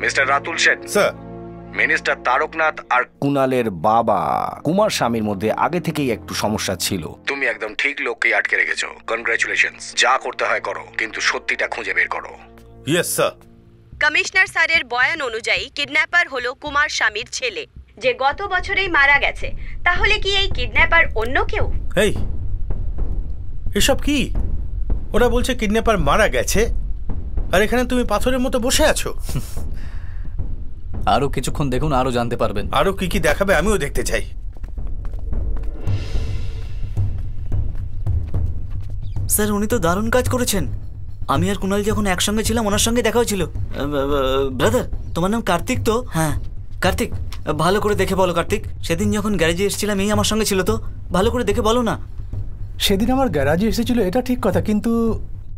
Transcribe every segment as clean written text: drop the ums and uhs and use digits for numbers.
Mister Ratul Sheth sir, minister Taraknath আর কুণালের বাবা কুমার স্বামীর মধ্যে আগে থেকেই একটু সমস্যা ছিল। তুমি একদম ঠিক লোককেই আটকে রেখেছো। কনগ্রাচুলেশনস। যা করতে হয় করো, কিন্তু সত্যিটা খুঁজে বের করো। Yes sir. কমিশনার স্যারের বয়ান অনুযায়ী কিডন্যাপার হলো কুমার স্বামীর ছেলে, যে গত বছরেই মারা গেছে। তাহলে কি এই কিডন্যাপার অন্য কেউ? এই এসব কি? ওরা বলছে কিডন্যাপার মারা গেছে, আর এখানে তুমি পাথরের মতো বসে আছো। আরো কিছুক্ষণ দেখুন, আরো জানতে পারবেন। আরো কি কি দেখাবে আমিও দেখতে চাই। স্যার, উনি তো দারুণ কাজ করেছেন। আমি আর কুণাল যখন একসঙ্গে ছিলাম ওনার সঙ্গে দেখা হয়েছিল। ব্রাদার, তোমার নাম কার্তিক তো? হ্যাঁ কার্তিক, ভালো করে দেখে বলো। কার্তিক, সেদিন যখন গ্যারেজে এসেছিলাম এই আমার সঙ্গে ছিল তো? ভালো করে দেখে বলো না। সেদিন আমার গ্যারাজে এসেছিল, এটা ঠিক কথা, কিন্তু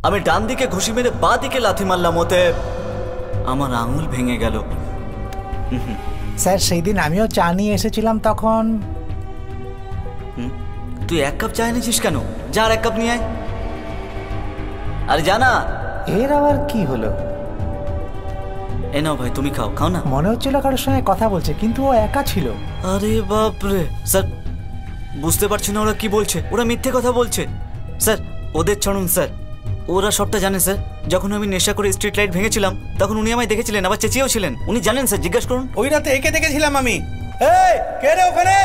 আমি ডান দিকে ঘুষি মেরে বাঁ দিকে লাথি মারলাম, ওতে আমার আঙুল ভেঙে গেল। স্যার সেই দিন আমিও চা নিয়ে এসেছিলাম তখন। তুই 1 কাপ চা এনেছিস কেন? যা আর 1 কাপ নিয়ে আয়। আরে জানা, এর আবার কি হলো? এ নাও ভাই, তুমি খাও। খাও না। মনে হচ্ছিল কারোর সঙ্গে কথা বলছে, কিন্তু ও একা ছিল। আরে বাপরে স্যার, বুঝতে পারছি না ওরা কি বলছে। ওরা মিথ্যে কথা বলছে স্যার। ওদের ছাড়ুন স্যার, ওরা সবটা জানে স্যার। যখন আমি নেশা করে স্ট্রিট লাইট ভেঙেছিলাম তখন উনি আমায় দেখেছিলেন, আবার চেঁচিয়েও ছিলেন। উনি জানেন স্যার, জিজ্ঞেস করুন। ওই রাতে একে দেখেছিলাম আমি। এই কে রে ওখানে?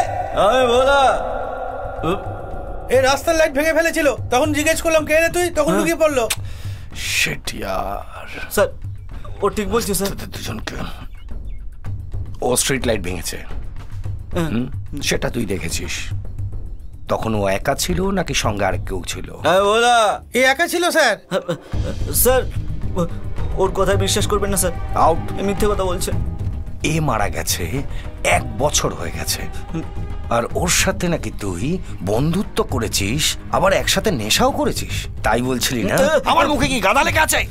আমি বলা এই রাস্তার লাইট ভেঙে ফেলেছিল, তখন জিজ্ঞেস করলাম কে রে তুই, তখন লুকিয়ে পড়লো। শিট ইয়ার। স্যার ও ঠিক বলছে স্যার। দুজনকে ও স্ট্রিট লাইট ভেঙেছে, সেটা তুই দেখেছিস। তখন ও একা ছিল নাকি সঙ্গে আর কেউ ছিল? বলা এই একা ছিল স্যার। স্যার ওর কথায় বিশ্বাস করবেন না স্যার, আউট। মিথ্যে কথা বলছে। এ মারা গেছে 1 বছর হয়ে গেছে, আর ওর সাথে নাকি তুই বন্ধুত্ব করেছিস, আবার একসাথে নেশাও করেছিস। তাই বলছিলি না? আমার মুখে কি গাদা লেগে আছে?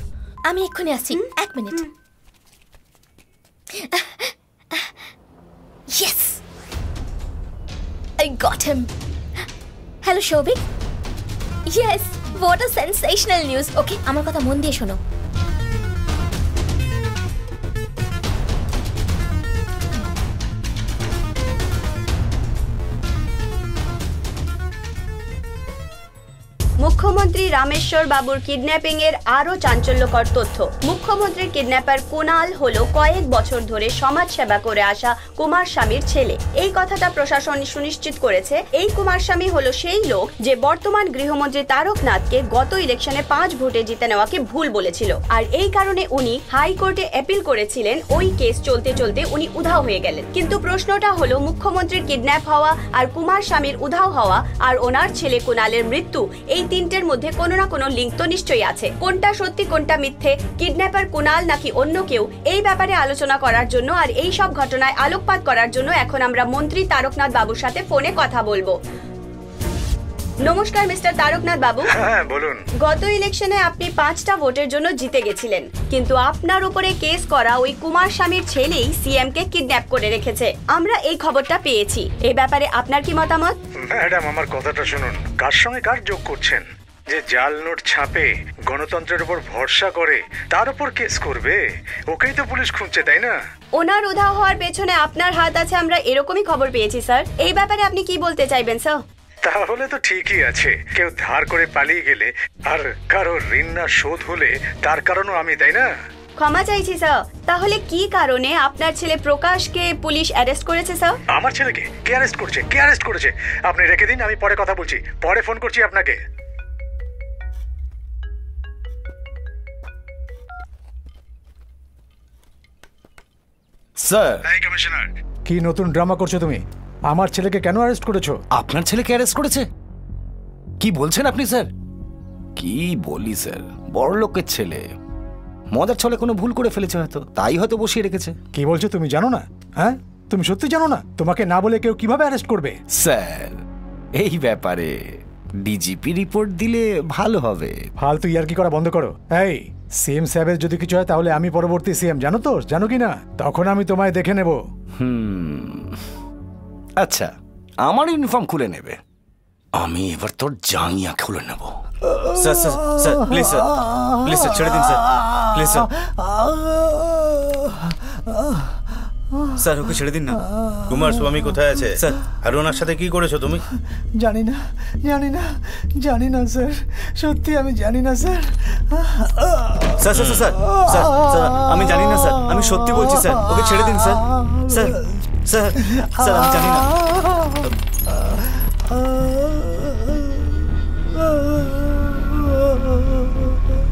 আমি এক্ষুনি আসছি, 1 minute. Yes, I got him. Hello Shobik. Yes, what a sensational news. Okay, আমার কথা মন দিয়ে শোনো। মুখ্যমন্ত্রী রামেশ্বর বাবুর কিডন্যাপিং এর আরো চাঞ্চল্যকর তথ্য। মুখ্যমন্ত্রীর কিডন্যাপার কুণাল হলো কয়েক বছর ধরে সমাজ সেবা করে আসা কুমার স্বামীর ছেলে। এই কথাটা প্রশাসন সুনিশ্চিত করেছে। এই কুমার স্বামী হলো সেই লোক যে বর্তমান গৃহমন্ত্রী তারকনাথকে গত ইলেকশনে 5 ভোটে জিতে নেওয়াকে ভুল বলেছিল, আর এই কারণে উনি হাইকোর্টে অ্যাপিল করেছিলেন। ওই কেস চলতে চলতে উনি উধাও হয়ে গেলেন। কিন্তু প্রশ্নটা হলো, মুখ্যমন্ত্রীর কিডন্যাপ হওয়া আর কুমার স্বামীর উধাও হওয়া আর ওনার ছেলে কুণালের মৃত্যু, এই 3টের মধ্যে কোনো না কোনো লিঙ্ক তো নিশ্চয়ই আছে। কোনটা সত্যি কোনটা মিথ্যে, কিডন্যাপার কুণাল নাকি অন্য কেউ, এই ব্যাপারে আলোচনা করার জন্য আর এই সব ঘটনায় আলোকপাত করার জন্য এখন আমরা মন্ত্রী তারকনাথ বাবুর সাথে ফোনে কথা বলবো। নমস্কার মিস্টার তারকনাথ বাবু। হ্যাঁ বলুন। গত ইলেকশনে আপনি 5টা ভোটের জন্য জিতে গেছিলেন, কিন্তু আপনার উপরে কেস করা ওই কুমার স্বামীর ছেলেই সিএম কে কিডন্যাপ করে রেখেছে। আমরা এই খবরটা পেয়েছি। এই ব্যাপারে আপনার কি মতামত? ম্যাডাম, আমার কথাটা শুনুন। কার সঙ্গে কার যোগ করছেন? যে জাল নোট ছাপে, গণতন্ত্রের উপর ভরসা করে, তার উপর কেস করবে? ওকেই তো পুলিশ খুঁজছে, তাই না? ওনার উধাও হওয়ার পেছনে আপনার হাত আছে, আমরা এরকমই খবর পেয়েছি স্যার। এই ব্যাপারে আপনি কি বলতে চাইবেন স্যার? তাহলে তো ঠিকই আছে। কেউ ধার করে পালিয়ে গেলে আর কারো ঋণ না শোধ হলে তার কারণও আমি, তাই না? ক্ষমা চাইছি স্যার। তাহলে কি কারণে আপনার ছেলে প্রকাশকে পুলিশ অ্যারেস্ট করেছে স্যার? আমার ছেলেকে কে অ্যারেস্ট করেছে? কে অ্যারেস্ট করেছে? আপনি রেখে দিন, আমি পরে কথা বলছি। পরে ফোন করছি আপনাকে। স্যার। এই কমিশনার, কি নতুন ড্রামা করছো তুমি? আমার ছেলেকে কেন অ্যারেস্ট করেছো? আপনার ছেলেকে অ্যারেস্ট করেছে? কি বলছেন আপনি স্যার? কি বলি স্যার, বড় লোকের ছেলে মজার ছলে কোনো ভুল করে ফেলেছে, হয়তো তাই হয়তো বসিয়ে রেখেছে। কি বলছো তুমি? জানো না? হ্যাঁ, তুমি সত্যি জানো না? তোমাকে না বলে কেউ কিভাবে অ্যারেস্ট করবে? স্যার এই ব্যাপারে ডিজিপি রিপোর্ট দিলে ভালো হবে। ফালতু ইয়ার্কি করা বন্ধ করো। এই সিএম সাহেবের যদি কিছু হয় তাহলে আমি পরবর্তী সিএম, জানো তো? জানো কি না? তখন আমি তোমায় দেখে নেব। আচ্ছা, আমার ইউনিফর্ম খুলে নেবে, আমি এবার তোর জাঙ্গিয়া খুলে নেব। Sir sir sir please sir, please sir ছেড়ে দিন sir, please sir. Sir okay ছেড়ে দিন না। কুমার স্বামী কোথায় আছে স্যার। আর ওনার সাথে কি করেছো তুমি? জানি না জানি না স্যার, সত্যি আমি জানি না sir. Sir sir sir sir sir আমি জানি না স্যার, আমি সত্যি বলছি স্যার, ওকে ছেড়ে দিন স্যার। স্যার স্যার স্যার আমি জানি না।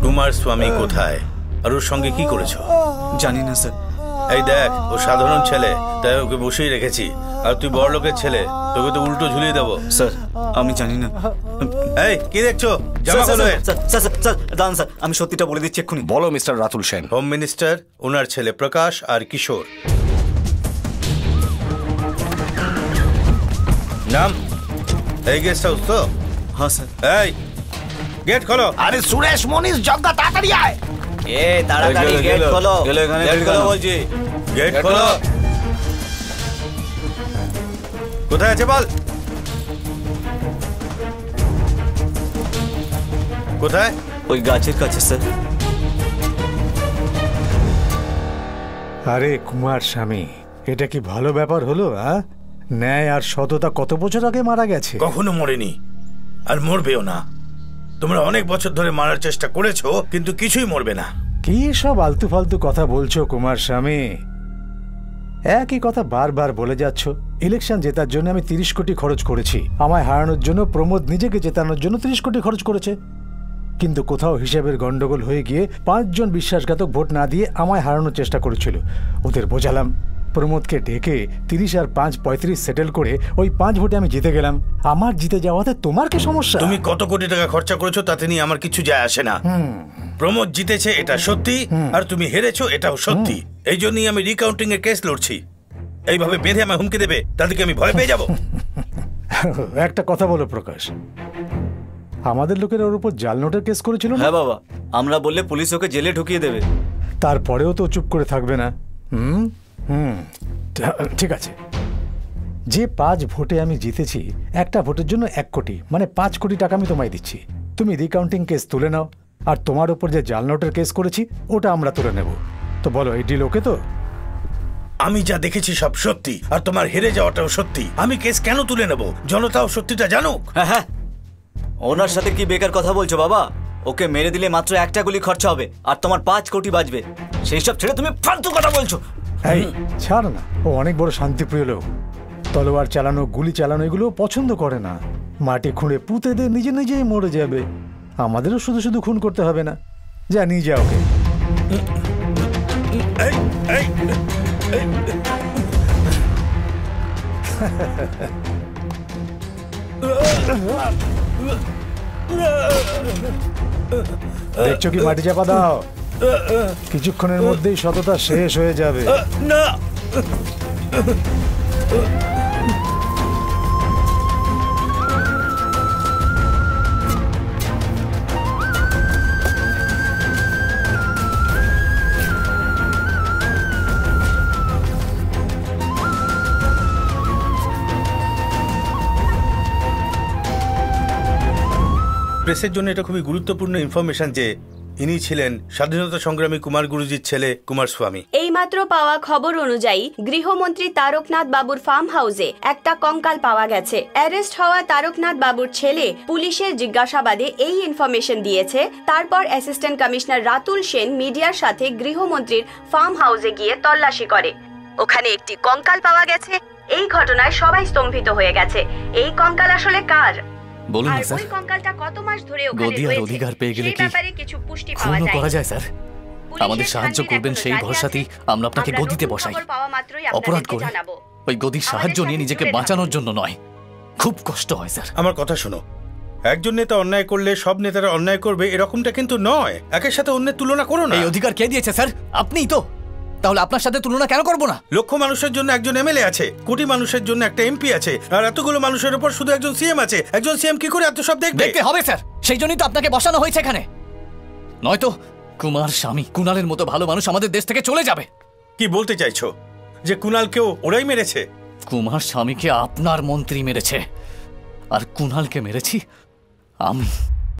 কুমার স্বামী কোথায় আর ওর সঙ্গে কি করেছো? জানি না স্যার। এই দেখ, ও সাধারণ ছেলে, তাই ওকে বসেই রেখেছি। আর তুই বড় লোকের ছেলে, তোকে তো উল্টো ঝুলিয়ে দেবো। স্যার আমি জানি না। এই কি দেখছো? স্যার জামা স্যার খোলো। স্যার স্যার স্যার স্যার দাঁড়ান স্যার, আমি সত্যিটা বলে দিচ্ছি এক্ষুনি। বলো mister Ratul Sen. Home minister, ওনার ছেলে প্রকাশ আর কিশোর। নাম? এই গেস্ট হাউস তো? হ্যাঁ স্যার। এই গেট খোলো। আরে সুরেশ মনিশ জগ্গা তাড়াতাড়ি আয়। তাড়াতাড়ি গেট খোলো, গেট খোলো বলছি। গেট খোলো। কোথায় আছে বল? কোথায়? ওই গাছের কাছে স্যার। আরে কুমার স্বামী, এটা কি ভালো ব্যাপার হলো? ন্যায় আর সততা কত বছর আগে মারা গেছে। কখনো মরেনি আর মরবেও না। তোমরা অনেক বছর ধরে মারার চেষ্টা করেছো, কিন্তু কিছুই মরবে না। কি সব আলতু ফালতু কথা বলছো কুমার স্বামী? একই কথা বারবার বলে যাচ্ছ। ইলেকশন জেতার জন্য আমি 30 কোটি খরচ করেছি, আমায় হারানোর জন্য প্রমোদ নিজেকে জেতানোর জন্য 30 কোটি খরচ করেছে। কিন্তু কোথাও হিসেবের গন্ডগোল হয়ে গিয়ে 5 জন বিশ্বাসঘাতক ভোট না দিয়ে আমায় হারানোর চেষ্টা করেছিল। ওদের বোঝালাম, প্রমোদকে ডেকে 30 আর 5 35 সেটেল করে ওই 5 ভোটে আমি জিতে গেলাম। আমার জিতে যাওয়াতে তোমার কি সমস্যা? তুমি কত কোটি টাকা খরচা করেছো তাতে নিয়ে আমার কিছু যায় আসে না। প্রমোদ জিতেছে এটা সত্যি, আর তুমি হেরেছো এটাও সত্যি। এই জন্যই আমি রিকাউন্টিং এর কেস লড়ছি। এইভাবে বেঁধে আমায় হুমকি দেবে, তাদেরকে আমি ভয় পেয়ে যাবো। একটা কথা বলো প্রকাশ, আমাদের লোকের ওর উপর জাল নোটের কেস করেছিল না? হ্যাঁ বাবা, আমরা বললে পুলিশ ওকে জেলে ঢুকিয়ে দেবে। তারপরেও তো চুপ করে থাকবে না। ঠিক আছে, যে 5 ভোটে আমি জিতেছি, একটা ভোটের জন্য 1 কোটি মানে 5 কোটি টাকা আমি তোমায় দিচ্ছি। তুমি রিকাউন্টিং কেস তুলে নাও, আর তোমার উপর যে জাল নোটের কেস করেছি ওটা আমরা তুলে নেব। তো বলো, এই ডিল ওকে তো? আমি যা দেখেছি সব সত্যি, আর তোমার হেরে যাওয়াটাও সত্যি। আমি কেস কেন তুলে নেব? জনতাও সত্যিটা জানুক। হ্যাঁ হ্যাঁ, ওনার সাথে কি বেকার কথা বলছো বাবা? ওকে মেরে দিলে মাত্র 1টা গুলি খরচা হবে, আর তোমার 5 কোটি বাঁচবে। সেই সব ছেড়ে তুমি ফালতু কথা বলছো। এই ছাড় না, ও অনেক বড় শান্তিপ্রিয় লোক। তলোয়ার চালানো, গুলি চালানো এগুলো পছন্দ করে না। মাটি খুঁড়ে পুঁতে দে, নিজে নিজেই মরে যাবে। আমাদেরও শুধু শুধু খুন করতে হবে না। যা নিয়ে যা ওকে। দেখছো কি, মাটি চাপা দাও। কিছুক্ষণের মধ্যেই সততা শেষ হয়ে যাবে। না, প্রেসের জন্য এটা খুবই গুরুত্বপূর্ণ ইনফরমেশন যে ইনি ছিলেন স্বাধীনতা সংগ্রামী কুমার গুরুজির ছেলে কুমার স্বামী। এইমাত্র পাওয়া খবর অনুযায়ী গৃহমন্ত্রী তারকনাথ বাবুর ফার্ম হাউসে একটা কঙ্কাল পাওয়া গেছে। অ্যারেস্ট হওয়া তারকনাথ বাবুর ছেলে পুলিশের জিজ্ঞাসাবাদে এই ইনফরমেশন দিয়েছে। তারপর অ্যাসিস্ট্যান্ট কমিশনার রাতুল সেন মিডিয়ার সাথে গৃহমন্ত্রীর ফার্ম হাউসে গিয়ে তল্লাশি করে। ওখানে একটি কঙ্কাল পাওয়া গেছে। এই ঘটনায় সবাই স্তম্ভিত হয়ে গেছে। এই কঙ্কাল আসলে কার? বলুন না আর স্যার, ওই কঙ্কালটা কত মাস ধরে ওখানে গদি আর রয়েছে অধিকার পেয়ে গেলে সেই কি ব্যাপারে কিছু পুষ্টি পাওয়া খুনও করা যায়। যায় স্যার? আমাদের সাহায্য করবেন সেই ভরসাতেই আমরা আপনাকে গদিতে বসাই। অপরাধ করে ওই গদির সাহায্য নিয়ে নিজেকে বাঁচানোর জন্য নয়। খুব কষ্ট হয় স্যার। আমার কথা শোনো, একজন নেতা অন্যায় করলে সব নেতারা অন্যায় করবে এরকমটা কিন্তু নয়। একের সাথে অন্যের তুলনা করো না। এই অধিকার কে দিয়েছে স্যার? আপনিই তো। তাহলে আপনার সাথে তুলনা কেন করবো না? লক্ষ মানুষের জন্য একজন এমএলএ আছে, কোটি মানুষের জন্য একটা এমপি আছে, আর এতগুলো মানুষের উপর শুধু একজন সিএম আছে। একজন সিএম কি করে এত সব দেখবে? দেখতে হবে স্যার, সেই জন্যই তো আপনাকে বসানো হয়েছে এখানে। নয়তো কুমার স্বামী, কুণালের মতো ভালো মানুষ আমাদের দেশ থেকে চলে যাবে। কি বলতে চাইছো? যে কুণালকেও ওরাই মেরেছে? কুমার স্বামীকে আপনার মন্ত্রী মেরেছে, আর কুণালকে মেরেছি আমি।